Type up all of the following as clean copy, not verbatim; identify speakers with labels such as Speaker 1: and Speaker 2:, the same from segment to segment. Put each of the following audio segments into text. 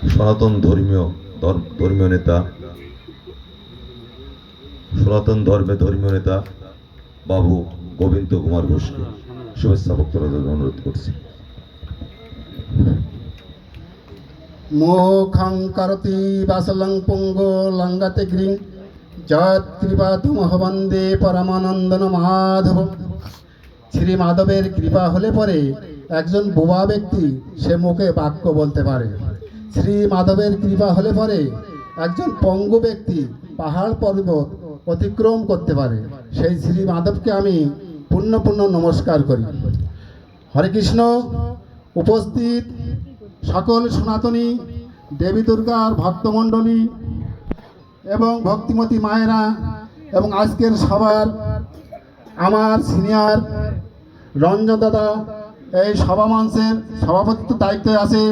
Speaker 1: সনাতন ধর্মীয় নেতা, সনাতন ধর্মীয় নেতা বাবু গোবিন্দ কুমার ঘোষকে শুভেচ্ছা বক্তব্য দেওয়ার অনুরোধ করছি।
Speaker 2: মুখং করতি বাসলং পুঙ্গো লঙ্গাতে গ্রিং যৎকৃপাতুমহ বন্দে পরমানন্দন মাধব। শ্রী মাধবের কৃপা হলে পরে একজন বোবা ব্যক্তি সে মুখে বাক্য বলতে পারে। শ্রী মাধবের কৃপা হলে পরে একজন পঙ্গু ব্যক্তি পাহাড় পর্বত অতিক্রম করতে পারে। সেই শ্রী মাধবকে আমি পুণ্য নমস্কার করি। হরে কৃষ্ণ। উপস্থিত সকল সনাতনী দেবী দুর্গার ভক্তমণ্ডলী এবং ভক্তিমতী মায়েরা এবং আজকের সবার আমার সিনিয়র রঞ্জন দাদা এই সভা মঞ্চের সভাপতিত্ব দায়িত্বে আছে,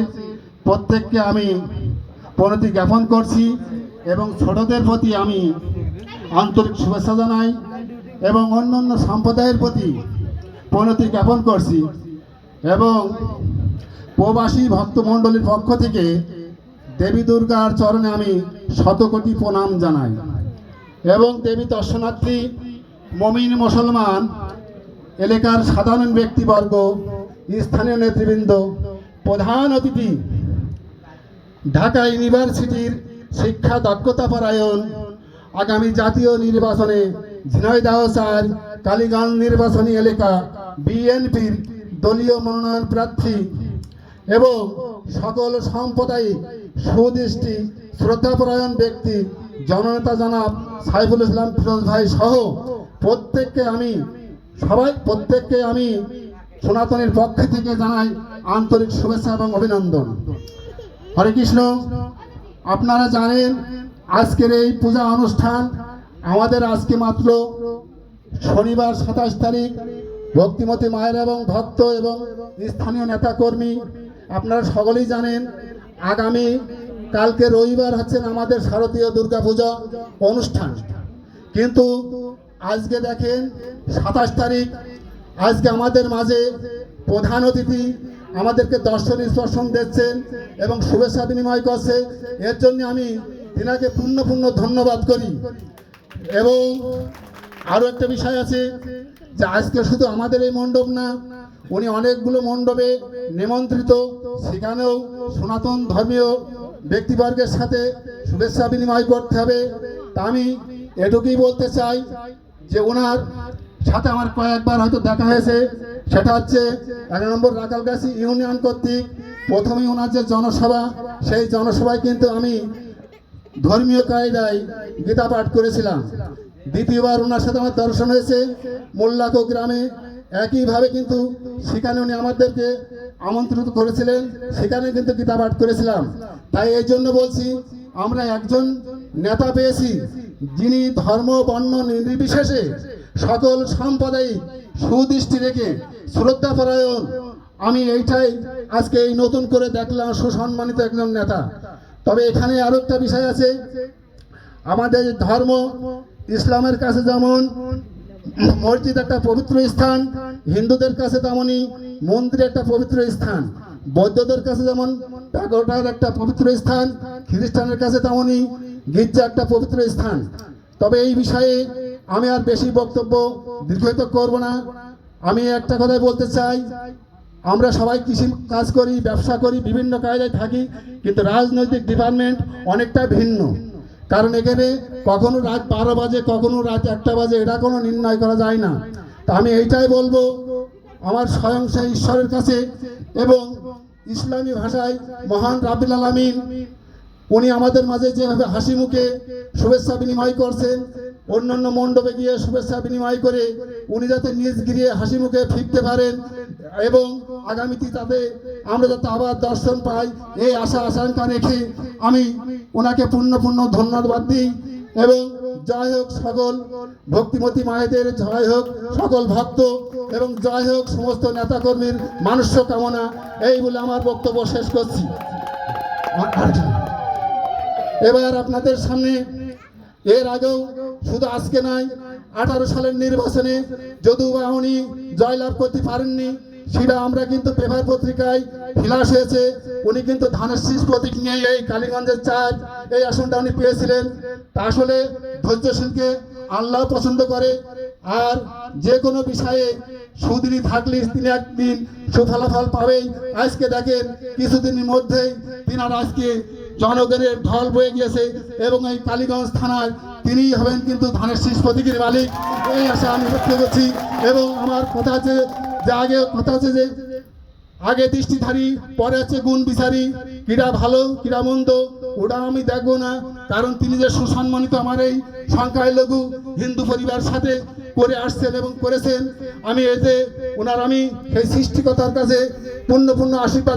Speaker 2: প্রত্যেককে আমি প্রণতি জ্ঞাপন করছি এবং ছোটদের প্রতি আমি আন্তরিক শুভেচ্ছা জানাই এবং অন্য সম্প্রদায়ের প্রতি প্রণতি জ্ঞাপন করছি এবং প্রবাসী ভক্তমণ্ডলীর পক্ষ থেকে দেবী দুর্গার চরণে আমি শতকোটি প্রণাম জানাই এবং দেবী দর্শনার্থী মমিন মুসলমান এলাকার সাধারণ ব্যক্তিবর্গ, স্থানীয় নেতৃবৃন্দ, প্রধান অতিথি, ঢাকা ইউনিভার্সিটির শিক্ষা দক্ষতা পরায়ণ, আগামী জাতীয় নির্বাচনে ঝিনাইদহ ৪ কালীগঞ্জ নির্বাচনী এলাকা বিএনপির দলীয় মনোনয়ন প্রার্থী এবং সকল সাম্প্রদায়িক সুদৃষ্টি শ্রদ্ধাপরায়ণ ব্যক্তি জননেতা জনাব সাইফুল ইসলাম ফিরোজ ভাই সহ প্রত্যেককে আমি সনাতনের পক্ষ থেকে জানাই আন্তরিক শুভেচ্ছা এবং অভিনন্দন। হরে কৃষ্ণ। আপনারা জানেন আজকের এই পূজা অনুষ্ঠান আমাদের আজকে মাত্র শনিবার ২৭ তারিখ ভক্তিমতী মায়ের এবং ভক্ত এবং স্থানীয় নেতাকর্মী আপনারা সকলেই জানেন আগামী কালকে রবিবার হচ্ছেন আমাদের শারদীয় দুর্গাপূজা অনুষ্ঠান, কিন্তু আজকে দেখেন ২৭ তারিখ আজকে আমাদের মাঝে প্রধান অতিথি আমাদেরকে দর্শন স্পর্শন দিচ্ছেন এবং শুভেচ্ছা বিনিময় করছে। এর জন্য আমি তিনাকে পূর্ণ ধন্যবাদ করি। এবং আরও একটা বিষয় আছে যে আজকে শুধু আমাদের এই মণ্ডপ না, উনি অনেকগুলো মণ্ডপে নিমন্ত্রিত, সেখানেও সনাতন ধর্মীয় ব্যক্তিবর্গের সাথে শুভেচ্ছা বিনিময় করতে হবে। তা আমি এটুকুই বলতে চাই যে ওনার সাথে আমার কয়েকবার হয়তো দেখা হয়েছে, সেটা হচ্ছে ১ নম্বর রাখালগাছি ইউনিয়ন কর্তৃক প্রথমেই ওনার যে জনসভা, সেই জনসভায় কিন্তু আমি ধর্মীয় কায়দায় গীতা পাঠ করেছিলাম। দ্বিতীয়বার ওনার সাথে আমার দর্শন হয়েছে মোল্লাকো গ্রামে, একইভাবে কিন্তু সেখানে উনি আমাদেরকে আমন্ত্রিত করেছিলেন, সেখানে কিন্তু গীতা পাঠ করেছিলাম। তাই এই জন্য বলছি আমরা একজন নেতা পেয়েছি যিনি ধর্ম বর্ণ নির্বিশেষে সকল সম্প্রদায়িক সুদৃষ্টি রেখে শ্রদ্ধাপরায়ণ। আমি এইটাই আজকে এই নতুন করে দেখলাম সুসম্মানিত একজন নেতা। তবে এখানে আরো একটা বিষয় আছে, আমাদের ধর্ম ইসলামের কাছে যেমন মসজিদ একটা পবিত্র স্থান, হিন্দুদের কাছে তেমনই মন্দির একটা পবিত্র স্থান, বৌদ্ধদের কাছে যেমন প্যাগোডার একটা পবিত্র স্থান, খ্রিস্টানের কাছে তেমনই গির্জা একটা পবিত্র স্থান। তবে এই বিষয়ে আমি আর বেশি বক্তব্য দীর্ঘায়িত করব না। আমি একটা কথাই বলতে চাই, আমরা সবাই কৃষি কাজ করি, ব্যবসা করি, বিভিন্ন কায়দায় থাকি, কিন্তু রাজনৈতিক ডিপার্টমেন্ট অনেকটা ভিন্ন। কারণ এখানে কখনো রাত ১২ বাজে, কখনো রাত ১টা বাজে, এটা কোনো নির্ণয় করা যায় না। তা আমি এইটাই বলবো আমার স্বয়ং সেই ঈশ্বরের কাছে এবং ইসলামী ভাষায় মহান রাব্বুল আলামিন উনি আমাদের মাঝে যেভাবে হাসি মুখে শুভেচ্ছা বিনিময় করছেন, অন্যান্য মণ্ডপে গিয়ে শুভেচ্ছা বিনিময় করে উনি যাতে নিজ গিয়ে হাসি মুখে ফিরতে পারেন এবং আগামীতে তাতে আমরা যাতে আবার দর্শন পাই, এই আশঙ্কা রেখে আমি ওনাকে পূর্ণ ধন্যবাদ দিই। এবং জয় হোক সকল ভক্তিমতী মায়েদের, জয় হোক সকল ভক্ত এবং জয় হোক সমস্ত নেতাকর্মীর মানুষ কামনা, এই বলে আমার বক্তব্য শেষ করছি। এবার আপনাদের সামনে এর আগেও শুধু আজকে নয়, 18 সালের নির্বাচনে যদিও বা উনি জয়লাভ করতে পারেননি, সেটা আমরা কিন্তু পেপার পত্রিকায় ফ্লাশ হয়েছে। উনি কিন্তু ধানের শীষ প্রতীক নিয়ে এই কালীগঞ্জের 4 এই আসনটা উনি পেয়েছিলেন। তা আসলে ধৈর্যশীলকে আল্লাহ পছন্দ করে, আর যে কোনো বিষয়ে সুদিনী থাকলে তিনি একদিন সুফলাফল পাবেই। আজকে দেখেন কিছুদিনের মধ্যেই তিনার আজকে জনগণের ঢল বয়ে গিয়েছে এবং এই কালীগঞ্জ থানার তিনিই হবেন কিন্তু ধানের শীষ প্রতীকের মালিক, এই আশা আমি ব্যক্ত করছি। এবং আমার কথা আছে যে আগে দৃষ্টিধারী পরে আছে গুণ বিচারী, কিরা ভালো কিরা মন্দ ওটা আমি দেখবো না, কারণ তিনি যে সুসম্মানিত আমার এই সংখ্যালঘু হিন্দু পরিবার সাথে করে আসছেন এবং করেছেন। আমি এতে ওনার আমি সেই সৃষ্টিকর্তার কাছে পূর্ণ আশীর্বাদ